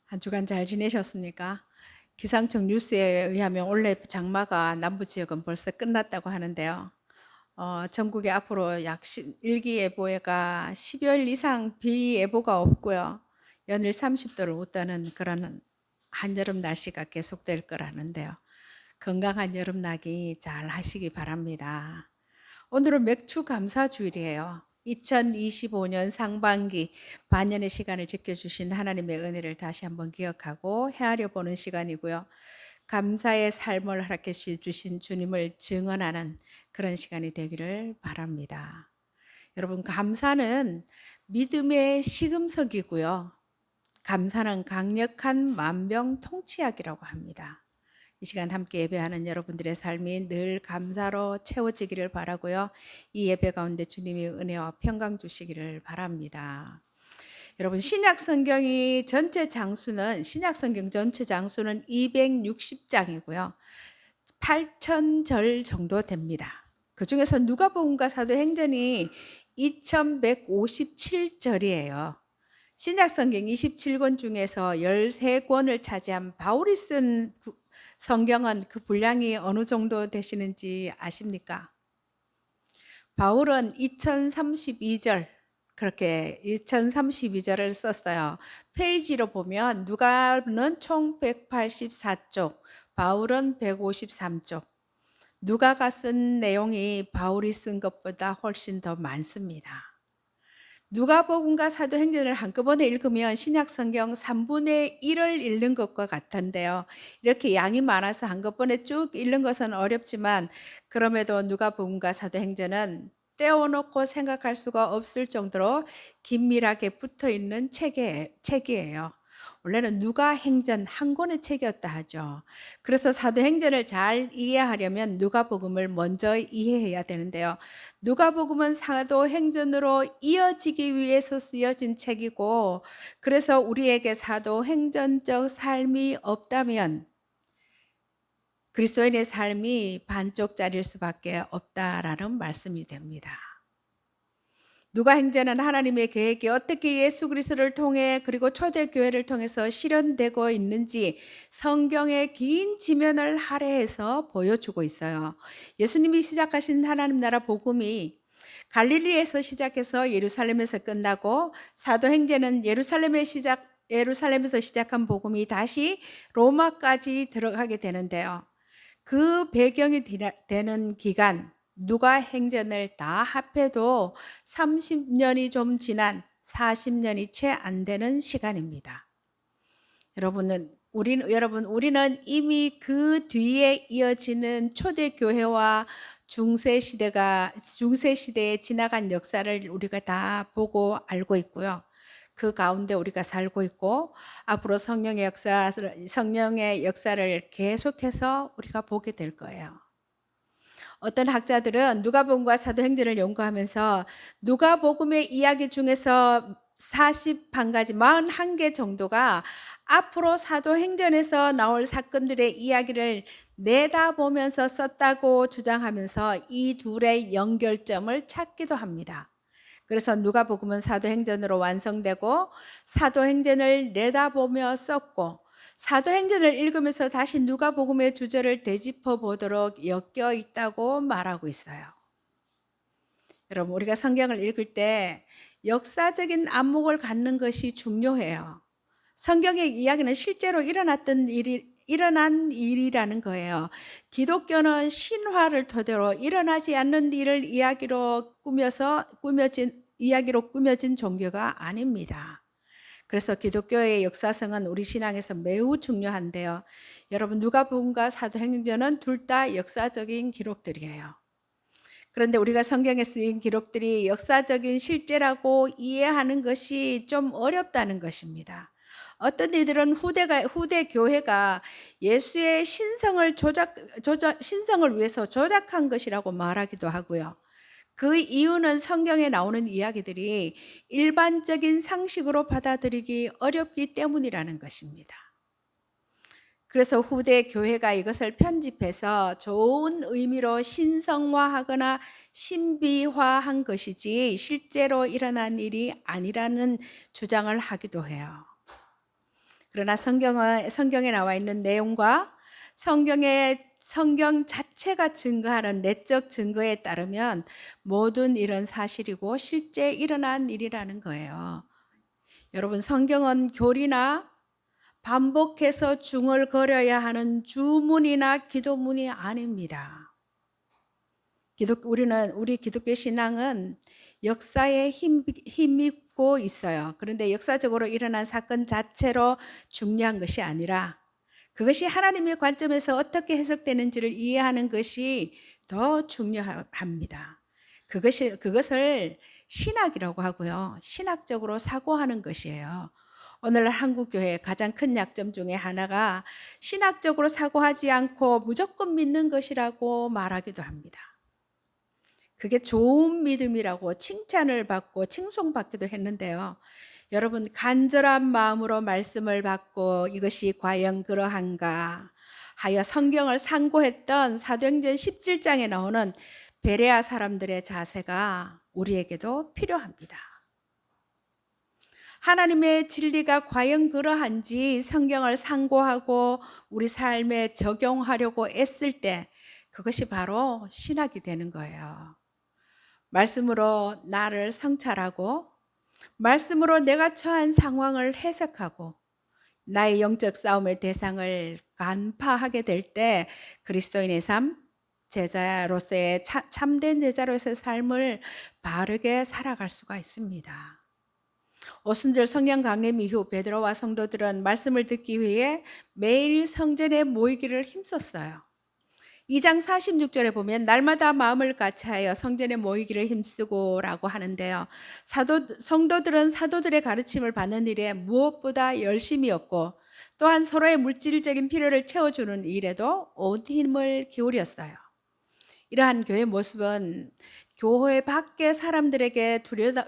한 주간 잘 지내셨습니까? 기상청 뉴스에 의하면 올해 장마가 남부 지역은 벌써 끝났다고 하는데요. 전국에 앞으로 약 일기예보가 10여 이상 비 예보가 없고요. 연일 30도를 웃도는 그런 한여름 날씨가 계속될 거라는데요. 건강한 여름나기 잘 하시기 바랍니다. 오늘은 맥주 감사주일이에요. 2025년 상반기 반년의 시간을 지켜주신 하나님의 은혜를 다시 한번 기억하고 헤아려 보는 시간이고요. 감사의 삶을 허락해 주신 주님을 증언하는 그런 시간이 되기를 바랍니다. 여러분, 감사는 믿음의 시금석이고요. 감사는 강력한 만병통치약이라고 합니다. 이 시간 함께 예배하는 여러분들의 삶이 늘 감사로 채워지기를 바라고요. 이 예배 가운데 주님의 은혜와 평강 주시기를 바랍니다. 여러분, 신약 성경이 신약 성경 전체 장수는 260장이고요. 8,000절 정도 됩니다. 그 중에서 누가복음과 사도행전이 2,157절이에요. 신약 성경 27권 중에서 13권을 차지한 바울이 쓴 성경은 그 분량이 어느 정도 되시는지 아십니까? 바울은 2032절, 그렇게 2032절을 썼어요. 페이지로 보면 누가는 총 184쪽, 바울은 153쪽. 누가가 쓴 내용이 바울이 쓴 것보다 훨씬 더 많습니다. 누가복음과 사도행전을 한꺼번에 읽으면 신약 성경 3분의 1을 읽는 것과 같은데요. 이렇게 양이 많아서 한꺼번에 쭉 읽는 것은 어렵지만 그럼에도 누가복음과 사도행전은 떼어놓고 생각할 수가 없을 정도로 긴밀하게 붙어 있는 책이에요. 원래는 누가행전 한 권의 책이었다 하죠. 그래서 사도행전을 잘 이해하려면 누가복음을 먼저 이해해야 되는데요. 누가복음은 사도행전으로 이어지기 위해서 쓰여진 책이고, 그래서 우리에게 사도행전적 삶이 없다면 그리스도인의 삶이 반쪽짜리일 수밖에 없다라는 말씀이 됩니다. 누가행전은 하나님의 계획이 어떻게 예수 그리스도를 통해 그리고 초대교회를 통해서 실현되고 있는지 성경의 긴 지면을 할애해서 보여주고 있어요. 예수님이 시작하신 하나님 나라 복음이 갈릴리에서 시작해서 예루살렘에서 끝나고 사도행전은 예루살렘에서 시작한 복음이 다시 로마까지 들어가게 되는데요. 그 배경이 되는 기간, 누가행전을 다 합해도 30년이 좀 지난 40년이 채 안 되는 시간입니다. 우리는 이미 그 뒤에 이어지는 초대교회와 중세시대에 지나간 역사를 우리가 다 보고 알고 있고요. 그 가운데 우리가 살고 있고 앞으로 성령의 역사를 계속해서 우리가 보게 될 거예요. 어떤 학자들은 누가복음과 사도행전을 연구하면서 누가복음의 이야기 중에서 41가지, 41개 정도가 앞으로 사도행전에서 나올 사건들의 이야기를 내다보면서 썼다고 주장하면서 이 둘의 연결점을 찾기도 합니다. 그래서 누가복음은 사도행전으로 완성되고 사도행전을 내다보며 썼고 사도행전을 읽으면서 다시 누가복음의 주제를 되짚어 보도록 엮여 있다고 말하고 있어요. 여러분, 우리가 성경을 읽을 때 역사적인 안목을 갖는 것이 중요해요. 성경의 이야기는 실제로 일어난 일이라는 거예요. 기독교는 신화를 토대로 일어나지 않는 일을 이야기로 꾸며진 종교가 아닙니다. 그래서 기독교의 역사성은 우리 신앙에서 매우 중요한데요. 여러분, 누가복음과 사도행전은 둘 다 역사적인 기록들이에요. 그런데 우리가 성경에 쓰인 기록들이 역사적인 실제라고 이해하는 것이 좀 어렵다는 것입니다. 어떤 이들은 후대 교회가 예수의 신성을 위해서 조작한 것이라고 말하기도 하고요. 그 이유는 성경에 나오는 이야기들이 일반적인 상식으로 받아들이기 어렵기 때문이라는 것입니다. 그래서 후대 교회가 이것을 편집해서 좋은 의미로 신성화하거나 신비화한 것이지 실제로 일어난 일이 아니라는 주장을 하기도 해요. 그러나 성경에 나와 있는 내용과 성경 자체가 증거하는 내적 증거에 따르면 모든 일은 사실이고 실제 일어난 일이라는 거예요. 여러분, 성경은 교리나 반복해서 중얼거려야 하는 주문이나 기도문이 아닙니다. 우리 기독교 신앙은 역사에 힘입고 있어요. 그런데 역사적으로 일어난 사건 자체로 중요한 것이 아니라 그것이 하나님의 관점에서 어떻게 해석되는지를 이해하는 것이 더 중요합니다. 그것을 신학이라고 하고요. 신학적으로 사고하는 것이에요. 오늘날 한국교회의 가장 큰 약점 중에 하나가 신학적으로 사고하지 않고 무조건 믿는 것이라고 말하기도 합니다. 그게 좋은 믿음이라고 칭찬을 받고 칭송받기도 했는데요. 여러분, 간절한 마음으로 말씀을 받고 이것이 과연 그러한가 하여 성경을 상고했던 사도행전 17장에 나오는 베레아 사람들의 자세가 우리에게도 필요합니다. 하나님의 진리가 과연 그러한지 성경을 상고하고 우리 삶에 적용하려고 애쓸 때 그것이 바로 신학이 되는 거예요. 말씀으로 나를 성찰하고 말씀으로 내가 처한 상황을 해석하고 나의 영적 싸움의 대상을 간파하게 될 때 그리스도인의 삶, 제자로서의 참된 제자로서의 삶을 바르게 살아갈 수가 있습니다. 오순절 성령 강림 이후 베드로와 성도들은 말씀을 듣기 위해 매일 성전에 모이기를 힘썼어요. 2장 46절에 보면 날마다 마음을 같이하여 성전에 모이기를 힘쓰고라고 하는데요. 성도들은 사도들의 가르침을 받는 일에 무엇보다 열심이었고 또한 서로의 물질적인 필요를 채워주는 일에도 온 힘을 기울였어요. 이러한 교회 모습은 교회 밖의 사람들에게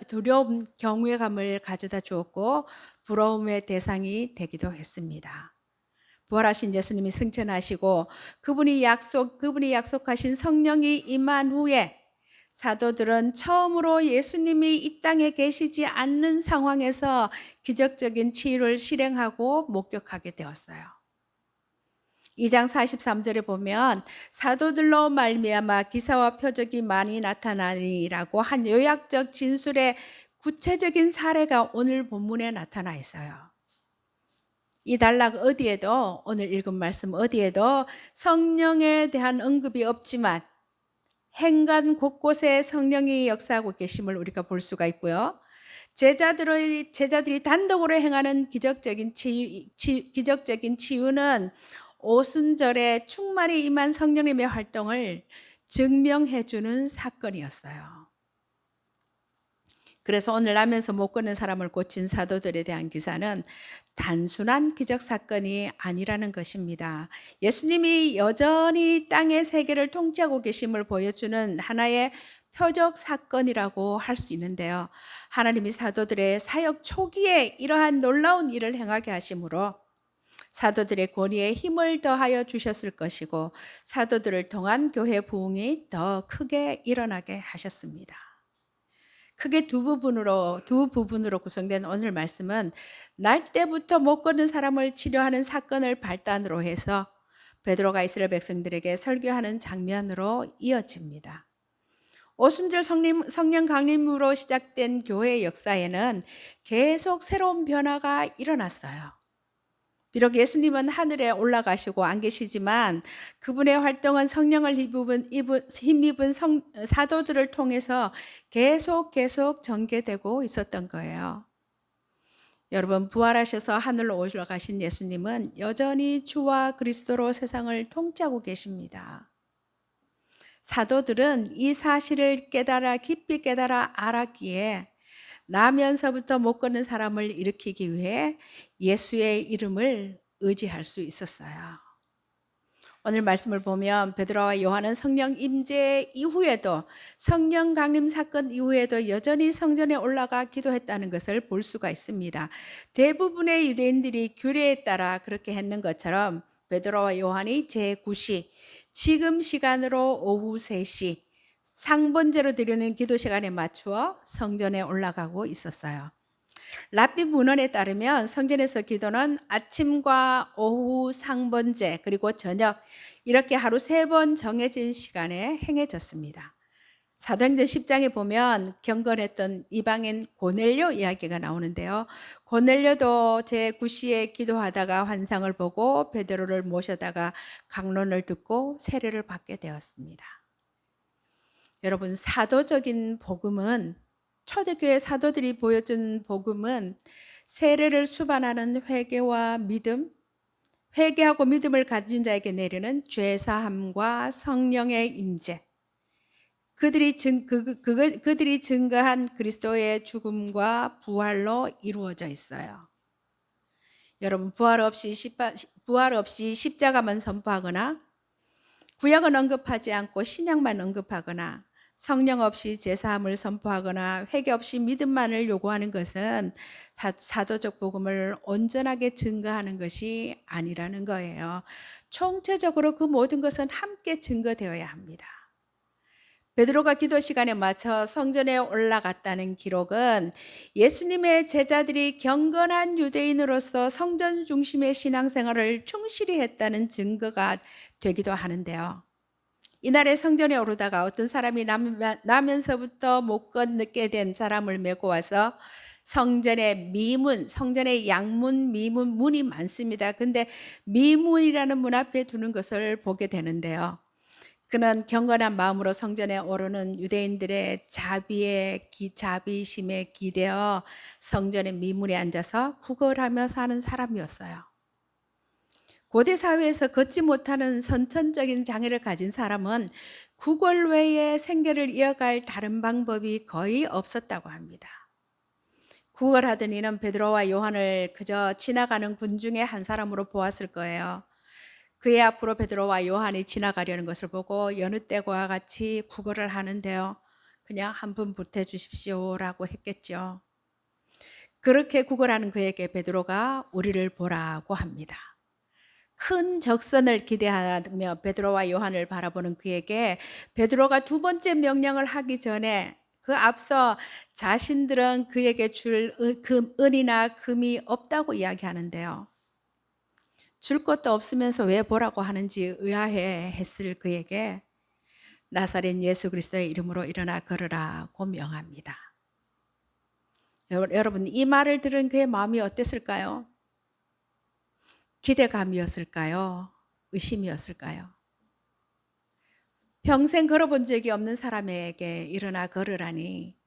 두려움, 경외감을 가져다 주었고 부러움의 대상이 되기도 했습니다. 부활하신 예수님이 승천하시고 그분이 약속하신 성령이 임한 후에 사도들은 처음으로 예수님이 이 땅에 계시지 않는 상황에서 기적적인 치유를 실행하고 목격하게 되었어요. 2장 43절에 보면 사도들로 말미암아 기사와 표적이 많이 나타나니라고 한 요약적 진술의 구체적인 사례가 오늘 본문에 나타나 있어요. 이 단락 어디에도, 오늘 읽은 말씀 어디에도 성령에 대한 언급이 없지만 행간 곳곳에 성령이 역사하고 계심을 우리가 볼 수가 있고요. 제자들이 단독으로 행하는 기적적인 치유는 오순절에 충만히 임한 성령님의 활동을 증명해 주는 사건이었어요. 그래서 오늘 나면서 못 걷는 사람을 고친 사도들에 대한 기사는 단순한 기적 사건이 아니라는 것입니다. 예수님이 여전히 땅의 세계를 통치하고 계심을 보여주는 하나의 표적 사건이라고 할 수 있는데요. 하나님이 사도들의 사역 초기에 이러한 놀라운 일을 행하게 하심으로 사도들의 권위에 힘을 더하여 주셨을 것이고 사도들을 통한 교회 부흥이 더 크게 일어나게 하셨습니다. 크게 두 부분으로 구성된 오늘 말씀은 날 때부터 못 걷는 사람을 치료하는 사건을 발단으로 해서 베드로가 이스라엘 백성들에게 설교하는 장면으로 이어집니다. 오순절 성령 강림으로 시작된 교회의 역사에는 계속 새로운 변화가 일어났어요. 비록 예수님은 하늘에 올라가시고 안 계시지만 그분의 활동은 성령을 힘입은 사도들을 통해서 계속 전개되고 있었던 거예요. 여러분, 부활하셔서 하늘로 올라가신 예수님은 여전히 주와 그리스도로 세상을 통치하고 계십니다. 사도들은 이 사실을 깊이 깨달아 알았기에 나면서부터 못 걷는 사람을 일으키기 위해 예수의 이름을 의지할 수 있었어요. 오늘 말씀을 보면 베드로와 요한은 성령 임재 이후에도 성령 강림 사건 이후에도 여전히 성전에 올라가 기도했다는 것을 볼 수가 있습니다. 대부분의 유대인들이 규례에 따라 그렇게 했는 것처럼 베드로와 요한이 제9시 지금 시간으로 오후 3시 상번제로 드리는 기도 시간에 맞추어 성전에 올라가고 있었어요. 랍비 문헌에 따르면 성전에서 기도는 아침과 오후 상번제 그리고 저녁 이렇게 하루 3번 정해진 시간에 행해졌습니다. 사도행전 10장에 보면 경건했던 이방인 고넬료 이야기가 나오는데요. 고넬료도 제9시에 기도하다가 환상을 보고 베드로를 모셔다가 강론을 듣고 세례를 받게 되었습니다. 여러분, 사도적인 복음은, 초대교회 사도들이 보여준 복음은 세례를 수반하는 회개와 믿음, 회개하고 믿음을 가진 자에게 내리는 죄사함과 성령의 임재, 그들이 증거한 그리스도의 죽음과 부활로 이루어져 있어요. 여러분, 부활 없이 십자가만 선포하거나 구약은 언급하지 않고 신약만 언급하거나 성령 없이 제사함을 선포하거나 회개 없이 믿음만을 요구하는 것은 사도적 복음을 온전하게 증거하는 것이 아니라는 거예요. 총체적으로 그 모든 것은 함께 증거되어야 합니다. 베드로가 기도 시간에 맞춰 성전에 올라갔다는 기록은 예수님의 제자들이 경건한 유대인으로서 성전 중심의 신앙생활을 충실히 했다는 증거가 되기도 하는데요. 이날에 성전에 오르다가 어떤 사람이 나면서부터 못 건너게 된 사람을 메고 와서 성전의 미문, 성전의 양문, 미문, 문이 많습니다. 근데 미문이라는 문 앞에 두는 것을 보게 되는데요. 그는 경건한 마음으로 성전에 오르는 유대인들의 자비심에 기대어 성전의 미문에 앉아서 구걸하며 사는 사람이었어요. 고대 사회에서 걷지 못하는 선천적인 장애를 가진 사람은 구걸 외에 생계를 이어갈 다른 방법이 거의 없었다고 합니다. 구걸하던 이는 베드로와 요한을 그저 지나가는 군 중에 한 사람으로 보았을 거예요. 그의 앞으로 베드로와 요한이 지나가려는 것을 보고 여느 때와 같이 구걸을 하는데요. 그냥 한 분 보태주십시오라고 했겠죠. 그렇게 구걸하는 그에게 베드로가 우리를 보라고 합니다. 큰 적선을 기대하며 베드로와 요한을 바라보는 그에게 베드로가 2번째 명령을 하기 전에 그 앞서 자신들은 그에게 줄 은이나 금이 없다고 이야기하는데요. 줄 것도 없으면서 왜 보라고 하는지 의아해 했을 그에게 나사렛 예수 그리스도의 이름으로 일어나 걸으라고 명합니다. 여러분, 이 말을 들은 그의 마음이 어땠을까요? 기대감이었을까요? 의심이었을까요? 평생 걸어본 적이 없는 사람에게 일어나 걸으라니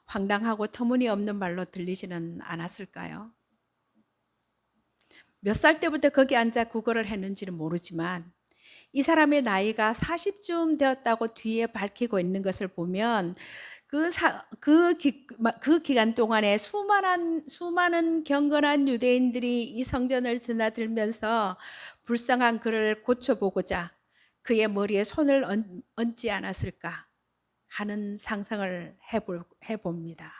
황당하고 터무니없는 말로 들리지는 않았을까요? 몇 살 때부터 거기 앉아 구걸을 했는지는 모르지만 이 사람의 나이가 40쯤 되었다고 뒤에 밝히고 있는 것을 보면 그 기간 동안에 수많은 경건한 유대인들이 이 성전을 드나들면서 불쌍한 그를 고쳐보고자 그의 머리에 손을 얹지 않았을까 하는 상상을 해봅니다.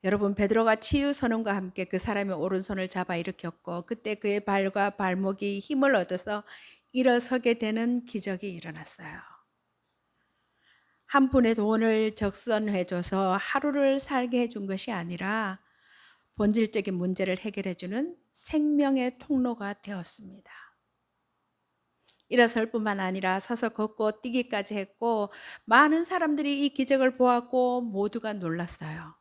여러분, 베드로가 치유 선언과 함께 그 사람의 오른손을 잡아 일으켰고 그때 그의 발과 발목이 힘을 얻어서 일어서게 되는 기적이 일어났어요. 한 푼의 돈을 적선해줘서 하루를 살게 해준 것이 아니라 본질적인 문제를 해결해주는 생명의 통로가 되었습니다. 일어설 뿐만 아니라 서서 걷고 뛰기까지 했고 많은 사람들이 이 기적을 보았고 모두가 놀랐어요.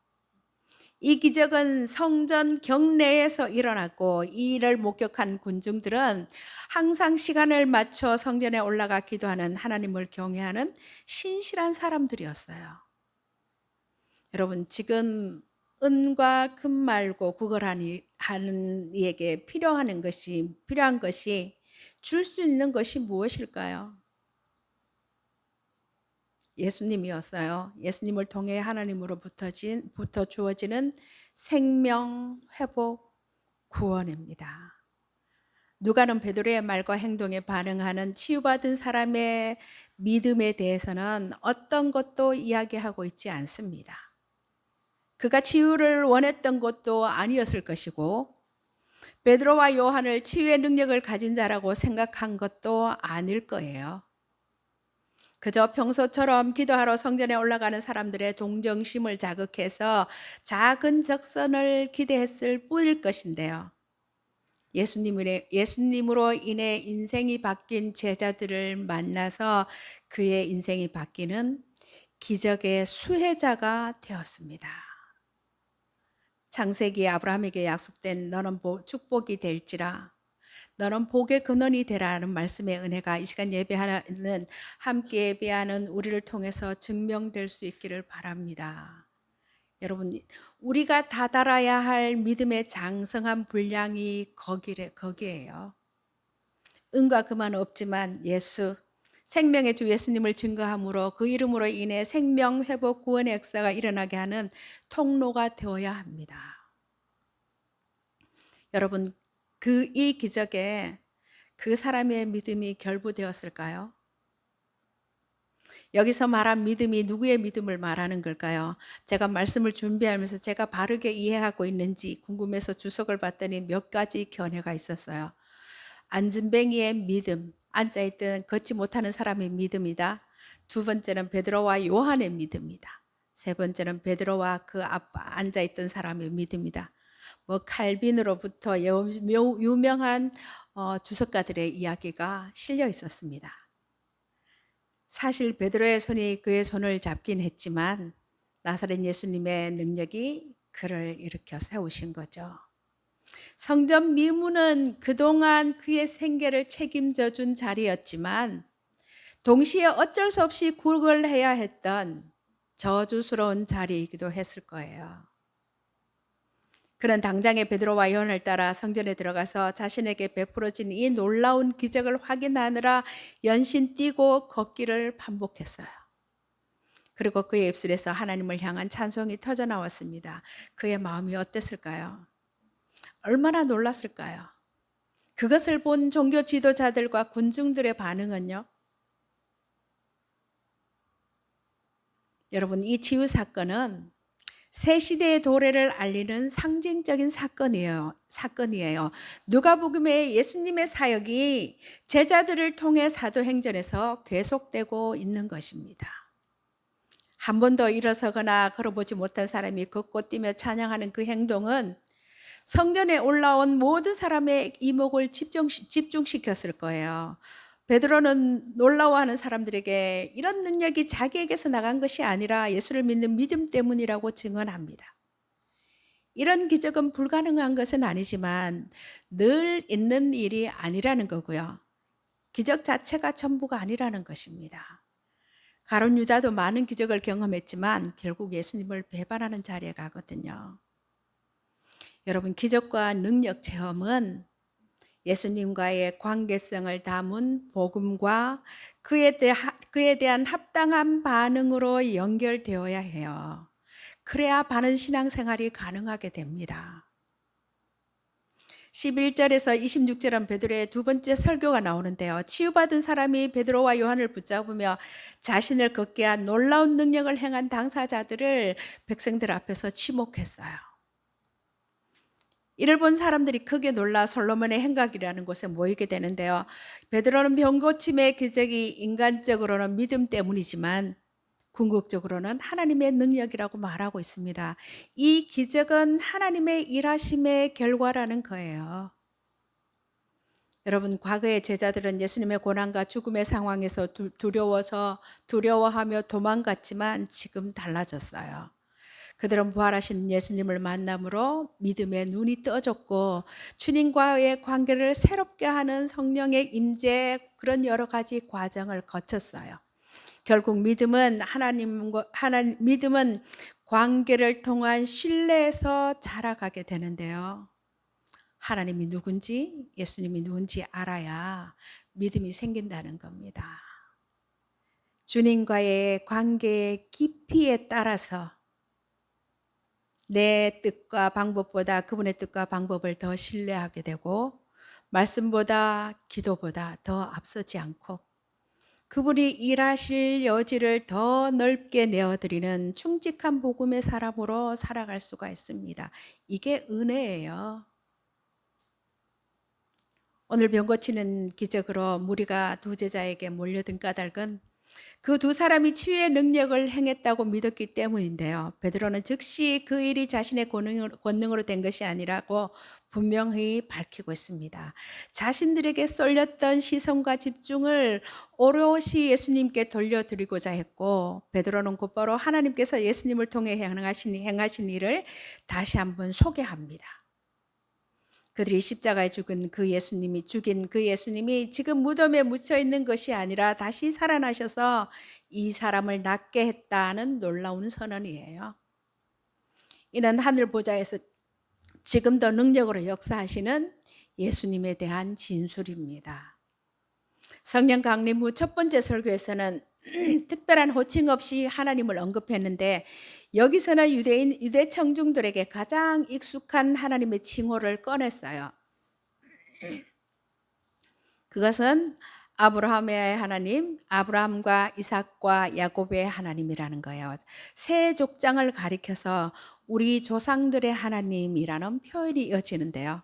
이 기적은 성전 경내에서 일어났고 이 일을 목격한 군중들은 항상 시간을 맞춰 성전에 올라가 기도하는 하나님을 경외하는 신실한 사람들이었어요. 여러분, 지금 은과 금 말고 구걸하는 이에게 필요한 것이 줄 수 있는 것이 무엇일까요? 예수님이었어요. 예수님을 통해 하나님으로부터 주어지는 생명, 회복, 구원입니다. 누가는 베드로의 말과 행동에 반응하는 치유받은 사람의 믿음에 대해서는 어떤 것도 이야기하고 있지 않습니다. 그가 치유를 원했던 것도 아니었을 것이고 베드로와 요한을 치유의 능력을 가진 자라고 생각한 것도 아닐 거예요. 그저 평소처럼 기도하러 성전에 올라가는 사람들의 동정심을 자극해서 작은 적선을 기대했을 뿐일 것인데요. 예수님으로 인해 인생이 바뀐 제자들을 만나서 그의 인생이 바뀌는 기적의 수혜자가 되었습니다. 창세기 아브라함에게 약속된 너는 축복이 될지라, 너는 복의 근원이 되라는 말씀의 은혜가 이 시간 예배하는, 함께 예배하는 우리를 통해서 증명될 수 있기를 바랍니다. 여러분, 우리가 다다라야 할 믿음의 장성한 분량이 거기에요. 은과 금은 없지만 생명의 주 예수님을 증거함으로 그 이름으로 인해 생명 회복 구원의 역사가 일어나게 하는 통로가 되어야 합니다. 여러분, 이 기적에 그 사람의 믿음이 결부되었을까요? 여기서 말한 믿음이 누구의 믿음을 말하는 걸까요? 제가 말씀을 준비하면서 제가 바르게 이해하고 있는지 궁금해서 주석을 봤더니 몇 가지 견해가 있었어요. 안진뱅이의 믿음, 앉아있던 걷지 못하는 사람의 믿음이다. 두 번째는 베드로와 요한의 믿음이다. 세 번째는 베드로와 그 앞 앉아있던 사람의 믿음이다. 칼빈으로부터 유명한 주석가들의 이야기가 실려 있었습니다. 사실 베드로의 손이 그의 손을 잡긴 했지만 나사렛 예수님의 능력이 그를 일으켜 세우신 거죠. 성전 미문은 그동안 그의 생계를 책임져 준 자리였지만 동시에 어쩔 수 없이 구걸해야 했던 저주스러운 자리이기도 했을 거예요. 그는 당장에 베드로와 요한을 따라 성전에 들어가서 자신에게 베풀어진 이 놀라운 기적을 확인하느라 연신 뛰고 걷기를 반복했어요. 그리고 그의 입술에서 하나님을 향한 찬송이 터져 나왔습니다. 그의 마음이 어땠을까요? 얼마나 놀랐을까요? 그것을 본 종교 지도자들과 군중들의 반응은요? 여러분, 이 치유 사건은 새 시대의 도래를 알리는 상징적인 사건이에요. 누가복음의 예수님의 사역이 제자들을 통해 사도행전에서 계속되고 있는 것입니다. 한 번도 일어서거나 걸어보지 못한 사람이 걷고 뛰며 찬양하는 그 행동은 성전에 올라온 모든 사람의 이목을 집중시켰을 거예요. 베드로는 놀라워하는 사람들에게 이런 능력이 자기에게서 나간 것이 아니라 예수를 믿는 믿음 때문이라고 증언합니다. 이런 기적은 불가능한 것은 아니지만 늘 있는 일이 아니라는 거고요. 기적 자체가 전부가 아니라는 것입니다. 가룟 유다도 많은 기적을 경험했지만 결국 예수님을 배반하는 자리에 가거든요. 여러분, 기적과 능력 체험은 예수님과의 관계성을 담은 복음과 그에 대한 합당한 반응으로 연결되어야 해요. 그래야 바른 신앙생활이 가능하게 됩니다. 11절에서 26절은 베드로의 두 번째 설교가 나오는데요. 치유받은 사람이 베드로와 요한을 붙잡으며 자신을 걷게 한 놀라운 능력을 행한 당사자들을 백성들 앞에서 치목했어요. 이를 본 사람들이 크게 놀라 솔로몬의 행각이라는 곳에 모이게 되는데요. 베드로는 병고침의 기적이 인간적으로는 믿음 때문이지만 궁극적으로는 하나님의 능력이라고 말하고 있습니다. 이 기적은 하나님의 일하심의 결과라는 거예요. 여러분, 과거의 제자들은 예수님의 고난과 죽음의 상황에서 두려워하며 도망갔지만 지금 달라졌어요. 그들은 부활하신 예수님을 만남으로 믿음의 눈이 떠졌고 주님과의 관계를 새롭게 하는 성령의 임재, 그런 여러 가지 과정을 거쳤어요. 결국 믿음은 믿음은 관계를 통한 신뢰에서 자라가게 되는데요. 하나님이 누군지, 예수님이 누군지 알아야 믿음이 생긴다는 겁니다. 주님과의 관계의 깊이에 따라서 내 뜻과 방법보다 그분의 뜻과 방법을 더 신뢰하게 되고 말씀보다 기도보다 더 앞서지 않고 그분이 일하실 여지를 더 넓게 내어드리는 충직한 복음의 사람으로 살아갈 수가 있습니다. 이게 은혜예요. 오늘 병 고치는 기적으로 무리가 두 제자에게 몰려든 까닭은 그 두 사람이 치유의 능력을 행했다고 믿었기 때문인데요. 베드로는 즉시 그 일이 자신의 권능으로 된 것이 아니라고 분명히 밝히고 있습니다. 자신들에게 쏠렸던 시선과 집중을 오롯이 예수님께 돌려드리고자 했고, 베드로는 곧바로 하나님께서 예수님을 통해 행하신 일을 다시 한번 소개합니다. 그들이 십자가에 죽인 그 예수님이 지금 무덤에 묻혀 있는 것이 아니라 다시 살아나셔서 이 사람을 낫게 했다는 놀라운 선언이에요. 이는 하늘 보좌에서 지금도 능력으로 역사하시는 예수님에 대한 진술입니다. 성령 강림 후 첫 번째 설교에서는 특별한 호칭 없이 하나님을 언급했는데, 여기서는 유대 청중들에게 가장 익숙한 하나님의 칭호를 꺼냈어요. 그것은 아브라함의 하나님, 아브라함과 이삭과 야곱의 하나님이라는 거예요. 세 족장을 가리켜서 우리 조상들의 하나님이라는 표현이 이어지는데요.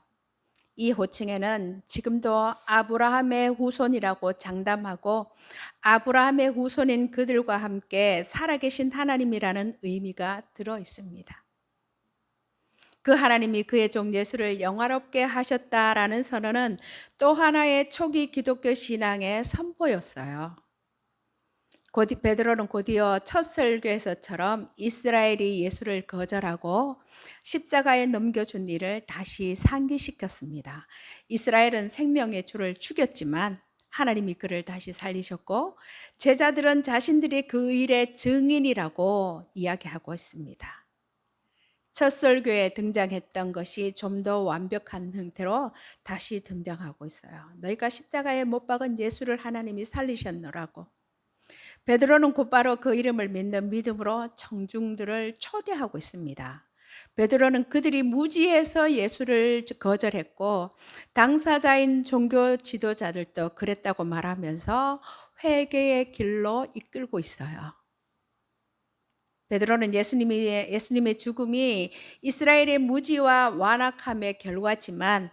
이 호칭에는 지금도 아브라함의 후손이라고 장담하고 아브라함의 후손인 그들과 함께 살아계신 하나님이라는 의미가 들어 있습니다. 그 하나님이 그의 종 예수를 영화롭게 하셨다라는 선언은 또 하나의 초기 기독교 신앙의 선포였어요. 베드로는 곧이어 첫 설교에서처럼 이스라엘이 예수를 거절하고 십자가에 넘겨준 일을 다시 상기시켰습니다. 이스라엘은 생명의 주를 죽였지만 하나님이 그를 다시 살리셨고, 제자들은 자신들이 그 일의 증인이라고 이야기하고 있습니다. 첫 설교에 등장했던 것이 좀 더 완벽한 형태로 다시 등장하고 있어요. 너희가 십자가에 못 박은 예수를 하나님이 살리셨노라고. 베드로는 곧바로 그 이름을 믿는 믿음으로 청중들을 초대하고 있습니다. 베드로는 그들이 무지해서 예수를 거절했고 당사자인 종교 지도자들도 그랬다고 말하면서 회개의 길로 이끌고 있어요. 베드로는 예수님의 죽음이 이스라엘의 무지와 완악함의 결과지만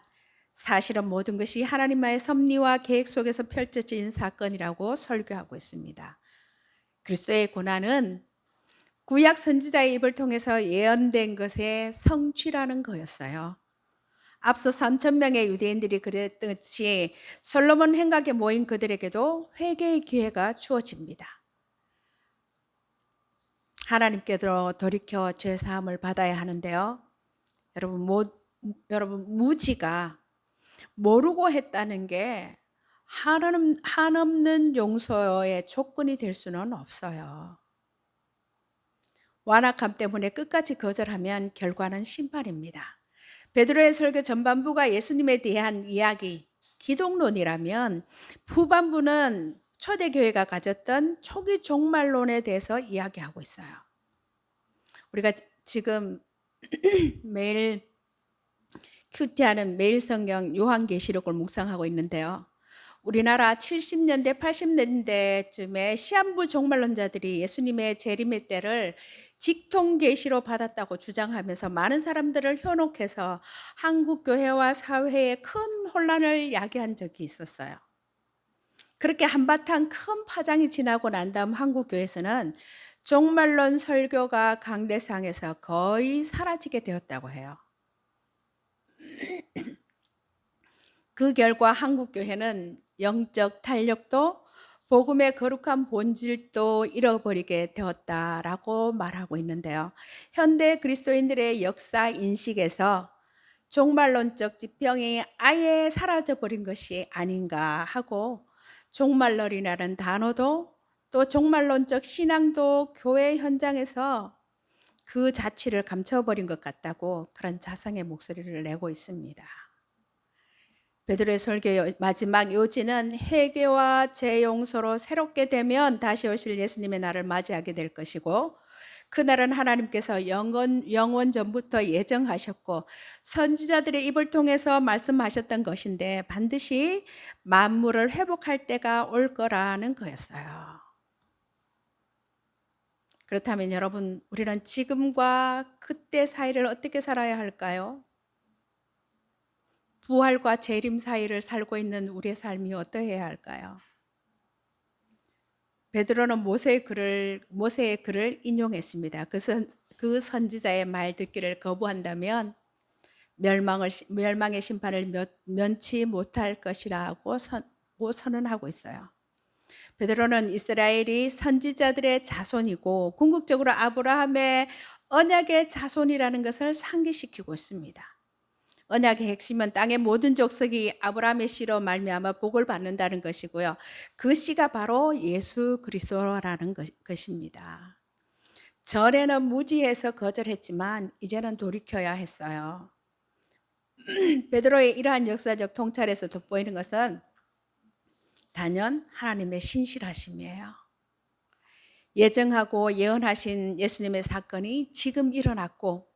사실은 모든 것이 하나님의 섭리와 계획 속에서 펼쳐진 사건이라고 설교하고 있습니다. 그리스도의 고난은 구약 선지자의 입을 통해서 예언된 것의 성취라는 거였어요. 앞서 3,000명의 유대인들이 그랬듯이 솔로몬 행각에 모인 그들에게도 회개의 기회가 주어집니다. 하나님께로 돌이켜 죄 사함을 받아야 하는데요. 여러분 무지가 모르고 했다는 게 한없는 용서의 조건이 될 수는 없어요. 완악함 때문에 끝까지 거절하면 결과는 심판입니다. 베드로의 설교 전반부가 예수님에 대한 이야기, 기독론이라면 후반부는 초대교회가 가졌던 초기 종말론에 대해서 이야기하고 있어요. 우리가 지금 매일 큐티하는 매일 성경 요한계시록을 묵상하고 있는데요. 우리나라 70년대, 80년대쯤에 시한부 종말론자들이 예수님의 재림의 때를 직통계시로 받았다고 주장하면서 많은 사람들을 현혹해서 한국교회와 사회에 큰 혼란을 야기한 적이 있었어요. 그렇게 한바탕 큰 파장이 지나고 난 다음 한국교회에서는 종말론 설교가 강대상에서 거의 사라지게 되었다고 해요. 그 결과 한국교회는 영적 탄력도 복음의 거룩한 본질도 잃어버리게 되었다라고 말하고 있는데요. 현대 그리스도인들의 역사 인식에서 종말론적 지평이 아예 사라져버린 것이 아닌가 하고, 종말론이라는 단어도 또 종말론적 신앙도 교회 현장에서 그 자취를 감춰버린 것 같다고 그런 자성의 목소리를 내고 있습니다. 베드로의 설교의 마지막 요지는 회개와 재용서로 새롭게 되면 다시 오실 예수님의 날을 맞이하게 될 것이고, 그날은 하나님께서 영원 전부터 예정하셨고 선지자들의 입을 통해서 말씀하셨던 것인데 반드시 만물을 회복할 때가 올 거라는 거였어요. 그렇다면 여러분, 우리는 지금과 그때 사이를 어떻게 살아야 할까요? 부활과 재림 사이를 살고 있는 우리의 삶이 어떠해야 할까요? 베드로는 모세의 글을 인용했습니다. 그 선지자의 말 듣기를 거부한다면 멸망의 심판을 면치 못할 것이라고 선언하고 있어요. 베드로는 이스라엘이 선지자들의 자손이고 궁극적으로 아브라함의 언약의 자손이라는 것을 상기시키고 있습니다. 언약의 핵심은 땅의 모든 족속이 아브라함의 씨로 말미암아 복을 받는다는 것이고요. 그 씨가 바로 예수 그리스도라는 것입니다. 전에는 무지해서 거절했지만 이제는 돌이켜야 했어요. 베드로의 이러한 역사적 통찰에서 돋보이는 것은 단연 하나님의 신실하심이에요. 예정하고 예언하신 예수님의 사건이 지금 일어났고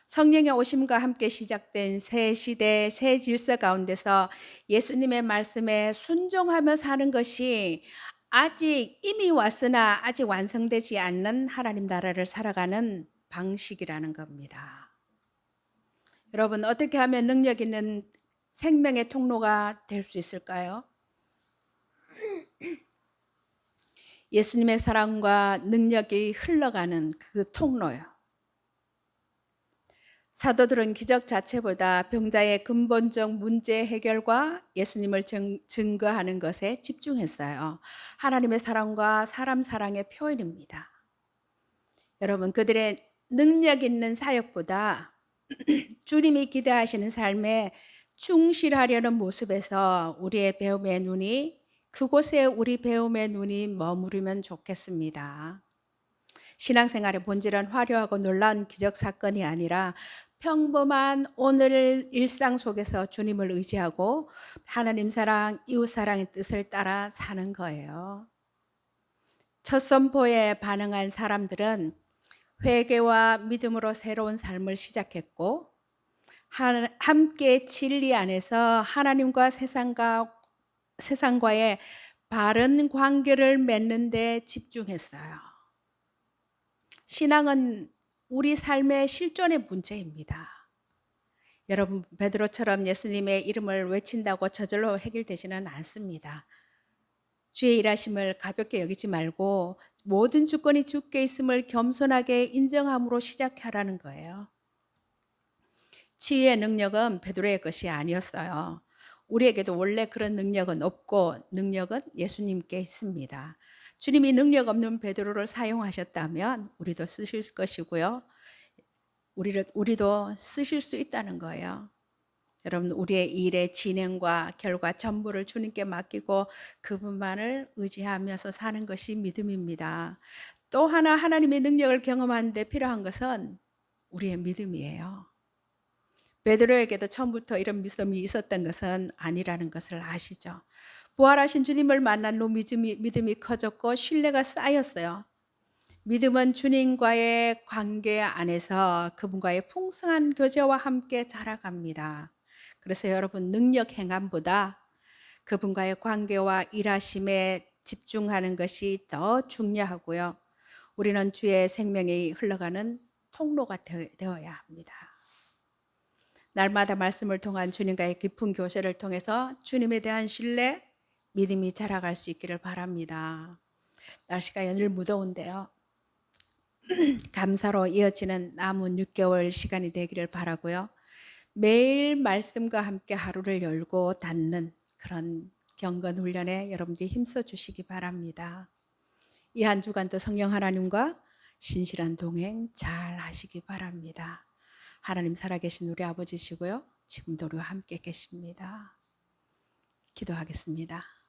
성령의 오심과 함께 시작된 새 시대, 새 질서 가운데서 예수님의 말씀에 순종하며 사는 것이 아직 이미 왔으나 아직 완성되지 않는 하나님 나라를 살아가는 방식이라는 겁니다. 여러분, 어떻게 하면 능력 있는 생명의 통로가 될 수 있을까요? 예수님의 사랑과 능력이 흘러가는 그 통로요. 사도들은 기적 자체보다 병자의 근본적 문제 해결과 예수님을 증거하는 것에 집중했어요. 하나님의 사랑과 사람 사랑의 표현입니다. 여러분, 그들의 능력 있는 사역보다 주님이 기대하시는 삶에 충실하려는 모습에서 우리의 배움의 눈이 그곳에 우리 배움의 눈이 머무르면 좋겠습니다. 신앙생활의 본질은 화려하고 놀라운 기적 사건이 아니라 평범한 오늘 일상 속에서 주님을 의지하고 하나님 사랑, 이웃 사랑의 뜻을 따라 사는 거예요. 첫 선포에 반응한 사람들은 회개와 믿음으로 새로운 삶을 시작했고 함께 진리 안에서 하나님과 세상과의 바른 관계를 맺는 데 집중했어요. 신앙은 우리 삶의 실존의 문제입니다. 여러분, 베드로처럼 예수님의 이름을 외친다고 저절로 해결되지는 않습니다. 주의 일하심을 가볍게 여기지 말고 모든 주권이 주께 있음을 겸손하게 인정함으로 시작하라는 거예요. 치유의 능력은 베드로의 것이 아니었어요. 우리에게도 원래 그런 능력은 없고 능력은 예수님께 있습니다. 주님이 능력 없는 베드로를 사용하셨다면 우리도 쓰실 것이고요. 우리도 쓰실 수 있다는 거예요. 여러분, 우리의 일의 진행과 결과 전부를 주님께 맡기고 그분만을 의지하면서 사는 것이 믿음입니다. 또 하나 하나님의 능력을 경험하는 데 필요한 것은 우리의 믿음이에요. 베드로에게도 처음부터 이런 믿음이 있었던 것은 아니라는 것을 아시죠? 부활하신 주님을 만난 후 믿음이 커졌고 신뢰가 쌓였어요. 믿음은 주님과의 관계 안에서 그분과의 풍성한 교제와 함께 자라갑니다. 그래서 여러분, 능력 행함보다 그분과의 관계와 일하심에 집중하는 것이 더 중요하고요. 우리는 주의 생명이 흘러가는 통로가 되어야 합니다. 날마다 말씀을 통한 주님과의 깊은 교제를 통해서 주님에 대한 신뢰, 믿음이 자라갈 수 있기를 바랍니다. 날씨가 늘 무더운데요. 감사로 이어지는 남은 6개월 시간이 되기를 바라고요. 매일 말씀과 함께 하루를 열고 닫는 그런 경건 훈련에 여러분들이 힘써 주시기 바랍니다. 이 한 주간도 성령 하나님과 신실한 동행 잘 하시기 바랍니다. 하나님 살아계신 우리 아버지시고요. 지금도 우리와 함께 계십니다. 기도하겠습니다.